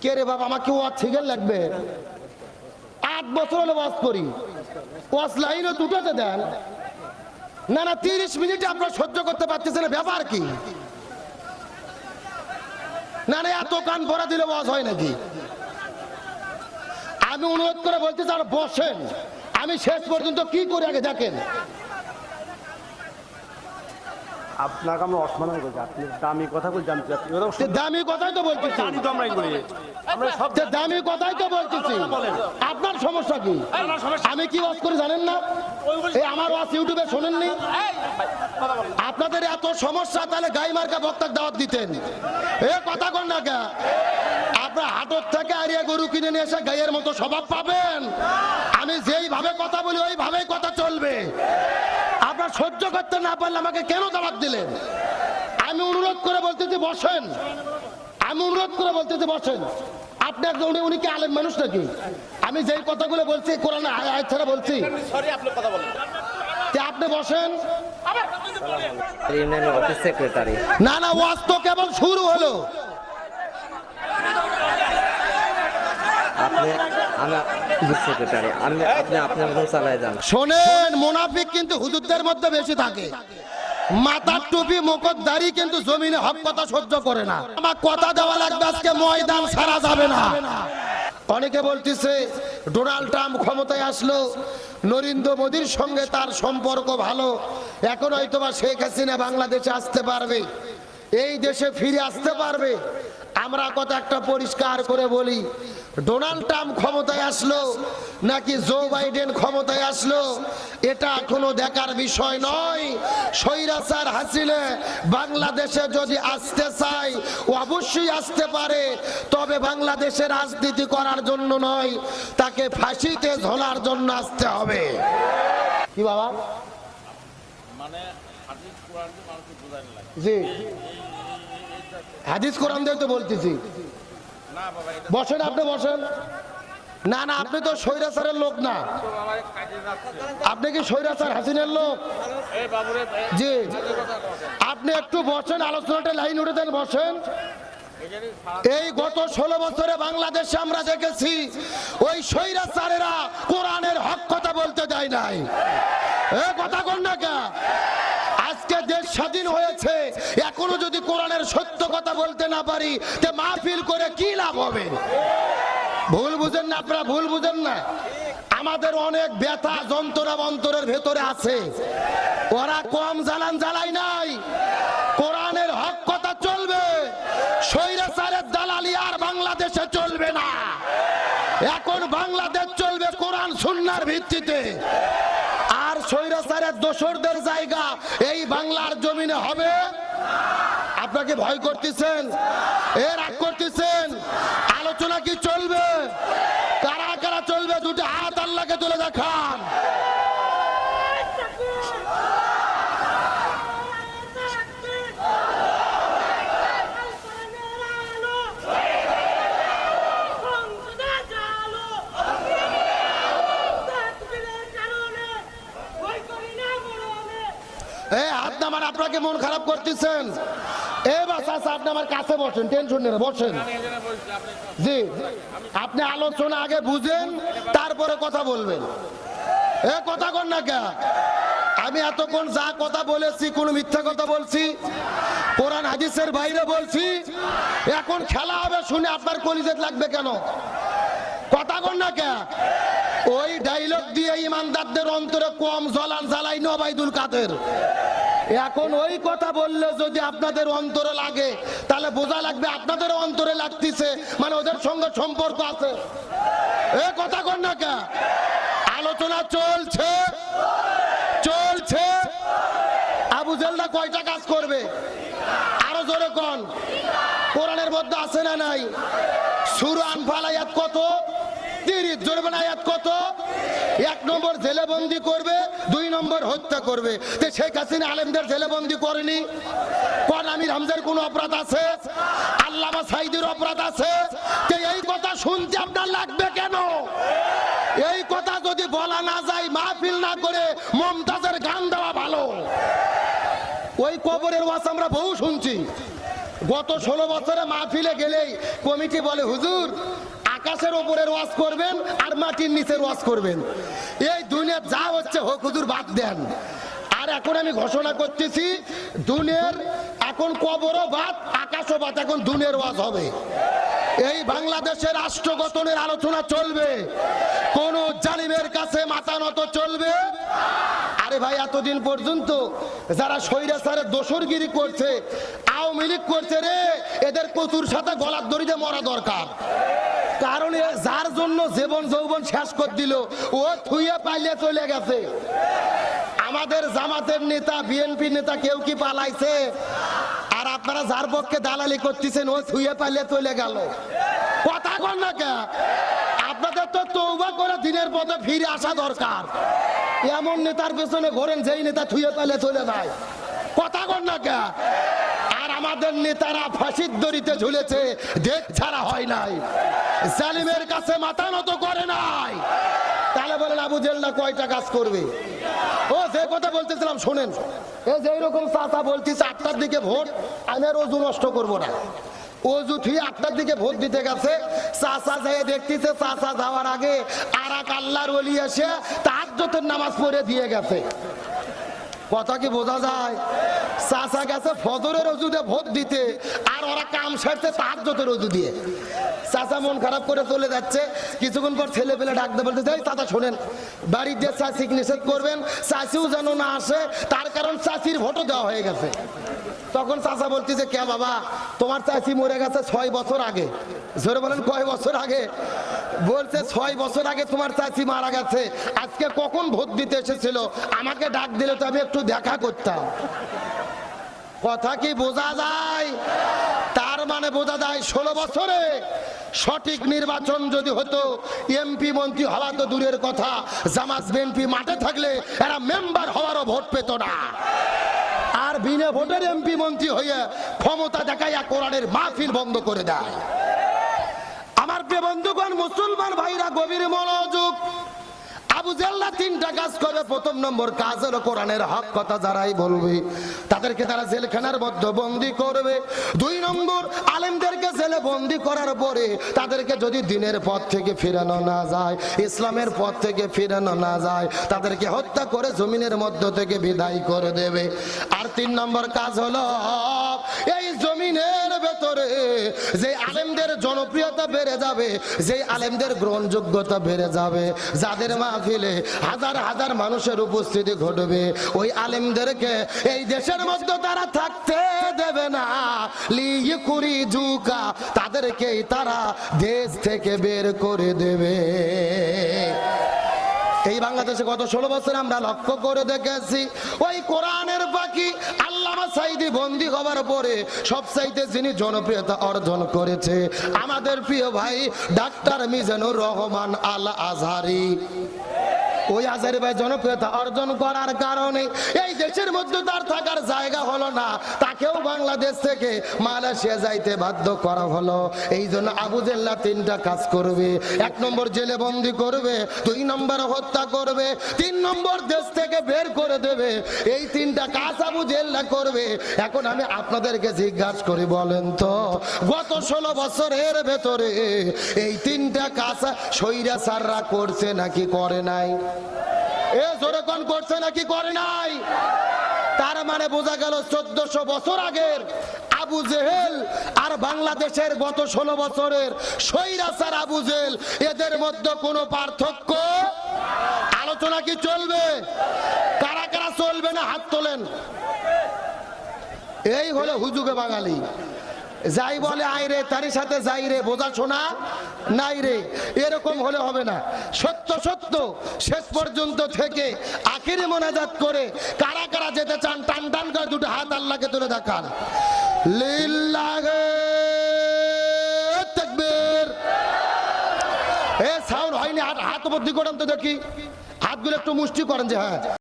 কে রে বাবা, আমাকে ওয়াজ শিখে লাগবে? 8 বছর হলো ওয়াজ করি, ওয়াজ লাইনও দুটোতে দেন না। না 30 মিনিটে আপনারা সহ্য করতে পারতেছেন, ব্যাপার কি? না না এত কান ভরা দিলে ওয়াজ হয় নাকি? আমি অনুরোধ করে বলতে চাই বসেন, আমি শেষ পর্যন্ত কি করে আগে দেখেন। আপনাকে আমরা অসম্মান করছি, আপনি দামি কথা বলছি, দামি কথাই তো বলতেছি, দামি কথাই তো বলতেছি। আপনার সমস্যা কি? আমি কি ওয়াজ করি জানেন না? এই আমার ওয়াজ ইউটিউবে শোনেননি? আপনাদের এত সমস্যা, তাহলে গাই মার্কা বক্তার দাওয়াত দিতেন। এ কথা কন না কে? আপনার হাটর থেকে আরিয়া গরু কিনে নিয়ে এসে গাইয়ের মতো স্বভাব পাবেন। আমি যেইভাবে কথা বলি ওইভাবেই কথা চলবে। আপনার সহ্য করতে না পারলে আমাকে কেন দাওয়াত দিলেন? আমি অনুরোধ করে বলতেছি বসেন, আমি অনুরোধ করে বলতেছি বসেন। আপনি একজন, উনি কি আলেম মানুষ নাকি? আমি যেই কথাগুলো বলছি কোরআনে আয়াত ছাড়া বলছি। আপনি বসেন। Office secretary. না না ওয়াজ তো কেবল শুরু হলো। শোনেন, মুনাফিক কিন্তু হুজুরদের মধ্যে বেশি থাকে। মাথার টুপি মুখোশধারী কিন্তু জমিনে হক কথা সহ্য করে না। আমার কথা দেওয়া লাগবে, আজকে ময়দান ছাড়া যাবে না। অনেকে বলতেছে ডোনাল্ড ট্রাম্প ক্ষমতায় আসলো, নরেন্দ্র মোদীর সঙ্গে তার সম্পর্ক ভালো, এখন হয়তোবা শেখ হাসিনা বাংলাদেশে আসতে পারবে, এই দেশে ফিরে আসতে পারবে। আমরা কথা একটা পরিষ্কার করে বলি, ডোনাল্ড ট্রাম্প ক্ষমতায় আসলো নাকি জো বাইডেন ক্ষমতায় আসলো এটা কোনো দেখার বিষয় নয়। স্বৈরাচার হাসিনা বাংলাদেশে যদি আসতে চায় অবশ্যই আসতে পারে, তবে বাংলাদেশে রাজনীতি করার জন্য নয়, তাকে ফাঁসিতে ঝোলার জন্য আসতে হবে। কি বাবা? জি হাদিস কোরআন দিয়ে তো বলতেছি। বসেন, আপনি বসেন। না না আপনি তো স্বৈরাচারের লোক না, আপনি কি স্বৈরাচার হাসিনার লোক? জি আপনি একটু বসেন, আলোচনাটা লাইন উঠে দেন, বসেন। এই গত 16 বছরে বাংলাদেশে আমরা দেখেছি ওই স্বৈরাচারেরা কোরআনের হক কথা বলতে দেয় নাই। এ কথা কোন না কে? আজকে দেশ স্বাধীন হয়েছে, এখনো যদি কোরআনের সত্য কথা বলতে না পারি তে মাহফিল করে কি লাভ হবে? ভুল বুঝেন না আপনারা, ভুল বুঝেন না। আমাদের অনেক ব্যথা যন্ত্রণা অন্তরের ভেতরে আছে, ওরা কম জ্বালান জ্বালাই নাই। কোরআনের হক কথা চলবে, স্বৈরাচারের দালালি আর বাংলাদেশে চলবে না। এখন বাংলাদেশ চলবে কোরআন সুন্নাহর ভিত্তিতে। আর স্বৈরাচারের দোসরদের জায়গা এই বাংলার জমিনে হবে। আপনাকে ভয় করতেছেন, রাগ করতেছেন? আলোচনা কি চলবে? কারা কারা চলবে? দুটো হাত আল্লাহকে তুলে দেখান। হাত নামান, আপনাকে মন খারাপ করতেছেন। আপনি আমার কাছে বসেন, টেনশন নেই, বসেন। জি আপনি আলোচনা আগে বুঝেন, তারপরে কথা বলবেন। এ কথা কন না কে? আমি এতক্ষণ যা কথা বলেছি কোন মিথ্যা কথা বলছি? কোরআন হাদিসের বাইরে বলছি? এখন খেলা হবে শুনে আপনার কলিজা লাগবে কেন? কথা কন না কে? ওই ডায়লগ দিয়ে ইমানদারদের অন্তরে কম জ্বালান জ্বালাই ওবায়দুল কাদের। এখন ওই কথা বললে যদি আপনাদের অন্তরে লাগে তাহলে বোঝা লাগবে আপনাদের অন্তরে লাগতেছে, মানে ওদের সঙ্গে সম্পর্ক আছে। এ কথা কন না কে? আলোচনা চলছে চলছে। আবু জেলদা কয়টা কাজ করবে? আরো জোরে কোন? কোরআনের মধ্যে আছে না নাই? সূরা আনফাল আয়াত কত? 30। জোরে বলেন আয়াত কত? 1 নম্বর জেলে বন্দি করবে, 2 নম্বর হত্যা করবে। তো শেখ হাসিনা আলেমদের জেলে বন্দি করেনি? কোন আমির হামজার কোন অপরাধ আছে? আল্লামা সাইদির অপরাধ আছে? তো এই কথা শুনতে আপনার লাগবে কেন? এই কথা যদি বলা না যায়, মাহফিল না করে মমতাজের গান দেওয়া ভালো। ওই কবরের ওয়াজ আমরা বহু শুনছি। গত 16 বছরে মাহফিলে গেলেই কমিটি বলে হুজুর আকাশের ওপরের ওয়াজ করবেন আর মাটির নিচের ওয়াজ করবেন, এই দুনিয়া যা হচ্ছে হোক হুজুর বাদ দেন। আর এখন আমি ঘোষণা করতেছি দুনিয়ার এখন কবরও বাদ আকাশও বাদ, এখন দুনিয়ার ওয়াজ হবে। এই বাংলাদেশের রাষ্ট্র গঠনের আলোচনা চলবে, কোন জালিমের কাছে মাথা নত চলবে। আরে ভাই এতদিন পর্যন্ত যারা স্বৈরাচারের দোসরগিরি করছে, আওয়ামী লীগ করছে রে, এদের কচুর সাথে গলার দড়িতে মরা দরকার। কারণ যার জন্য জীবন যৌবন শেষ করে দিল ও থুইয়ে পাইলে চলে গেছে। আমাদের জামাতের নেতা বিএনপি নেতা কেউ কি পালাইছে? আর আপনারা যার পক্ষে দালালি করতেছেন ও থুইয়ে পাইলে চলে গেল। কথা কন না কে? আপনাদের তো তওবা করে দিনের পথে ফিরে আসা দরকার। এমন নেতার পেছনে ঘোরেন যেই নেতা থুইয়ে পাইলে চলে যায়। কথা কন না কে? আর আমাদের নেতারা ফাঁসির দড়িতে ঝুলেছে, দেখ ছাড়া হয় নাই, জালিমের কাছে মাথা নত করে নাই। তাহলে বলেন আবু জেল্লা কয়টা কাজ করবে? ও যে কথা বলতেছিলাম শোনেন, এই যে এরকম চাচা বলতেছে 8টার দিকে ভোট, আমি আর অজু নষ্ট করবো না। অজু থুই 8টার দিকে ভোট দিতে গেছে, চাচা যেয়ে দেখতেছে চাচা যাওয়ার আগে আর এক আল্লাহর ওলি এসে তাহাজ্জুদের নামাজ পড়ে দিয়ে গেছে। কথা কি বোঝা যায়? চাচা গেছে ফজরের অজু দিয়ে ভোট দিতে, আর ওরা কাম সারছে তাহাজ্জুদের অজু দিয়ে। চাচা মন খারাপ করে চলে যাচ্ছে, কিছুক্ষণ পর ছেলে পেলে ডাকতে বলতে যাই চাচা শোনেন বাড়ির যে চাষি নিষেধ করবেন, চাষিও যেন না আসে, তার কারণ চাষির ভোটও দেওয়া হয়ে গেছে। তখন চাচা বলতেছে কে বাবা, তোমার চাষি মরে গেছে 6 বছর আগে। জোরে বলেন কয় বছর আগে? বলছে 6 বছর আগে তোমার চাচি মারা গেছে, আজকে কখন ভোট দিতে এসেছিল, আমাকে ডাক দিলে তো আমি একটু দেখা করতাম। কথা কি বোঝা যায়? তার মানে বোঝা যায় 16 বছরে সঠিক নির্বাচন যদি হতো, এমপি মন্ত্রী হওয়া তো দূরের কথা, জামাত বিএনপি মাঠে থাকলে এরা মেম্বার হওয়ারও ভোট পেত না। আর বিনা ভোটের এমপি মন্ত্রী হয়ে ক্ষমতা দেখাইয়া কোরআনের মাহফিল বন্ধ করে দেয়। আমার প্রিয় বন্ধুগণ, মুসলমান ভাইরা গভীর মনোযোগ। আবু জেল্লা 3টা কাজ করবে। প্রথম নম্বর কাজ হলো কোরআনের হক কথা যারাই বলবে তাদেরকে তারা জেলখানার মধ্যে বন্দী করবে। 2 নম্বর আলেমদেরকে জেলে বন্দী করার পরে তাদেরকে যদি দিনের পথ থেকে ফিরানো না যায়, ইসলামের পথ থেকে ফিরানো না যায়, তাদেরকে হত্যা করে জমিনের মধ্য থেকে বিদায় করে দেবে। আর 3 নম্বর কাজ হলো এই জমিনের ভেতরে যে আলেমদের জনপ্রিয়তা বেড়ে যাবে, যে আলেমদের গ্রহণযোগ্যতা বেড়ে যাবে, যাদের মাহফিলে হাজার হাজার মানুষের উপস্থিতি ঘটবে, ওই আলেমদেরকে এই দেশের মধ্যে তারা থাকতে দেবে না। লিইকুরি জুকা, তাদেরকেই তারা দেশ থেকে বের করে দেবে। এই বাংলাদেশে গত 16 বছর আমরা লক্ষ্য করে দেখেছি, ওই কোরআনের পাখি আল্লামা সাঈদী বন্দী হবার পরে সবচাইতে যিনি জনপ্রিয়তা অর্জন করেছে আমাদের প্রিয় ভাই ডাক্তার মিজানুর রহমান আল আজহারি। ওই আজহারি ভাই জনপ্রিয়তা অর্জন করার কারণে এই দেশের মধ্যে তার থাকার জায়গা হলো না, তাকেও বাংলাদেশ থেকে মালয়েশিয়া যাইতে বাধ্য করা হলো। এই জন্য আবু জেল্লা 3টা কাজ করবে। 1 নম্বর জেলে বন্দী করবে, 2 নম্বর হত্যা করবে, 3 নম্বর দেশ থেকে বের করে দেবে। এই 3টা কাজ আবু জেল্লা করবে। এখন আমি আপনাদেরকে জিজ্ঞাসা করি, বলেন তো গত 16 বছরের ভেতরে এই 3টা কাজ স্বৈরাচাররা করছে নাকি করে নাই? এ জোরে কোন করছে নাকি করে নাই? তার মানে বোঝা গেল 1400 বছর আগের আবু জেহেল আর বাংলাদেশের গত 16 বছরের স্বৈরাচার আবু জেহেল, এদের মধ্যে কোনো পার্থক্য? আলোচনা কি চলবে? কারা কারা চলবে না হাত তোলেন। এই হলো হুজুগে বাঙালি, যাই বলে আই রে তারই সাথে যাই রে, বোঝা শোনা নাই রে, এরকম হলে হবে না। সত্য সত্য শেষ পর্যন্ত থেকে আখিরে মোনাজাত করে কারা কারা যেতে চান টান টান করে 2টা হাত আল্লাহকে তুলে দেখান। লিল্লাহে তাকবীর। এ সাউন্ড হয়নি, হাত উপর দিকে করেন তো দেখি, হাতগুলো একটু মুষ্টি করেন যে হ্যাঁ।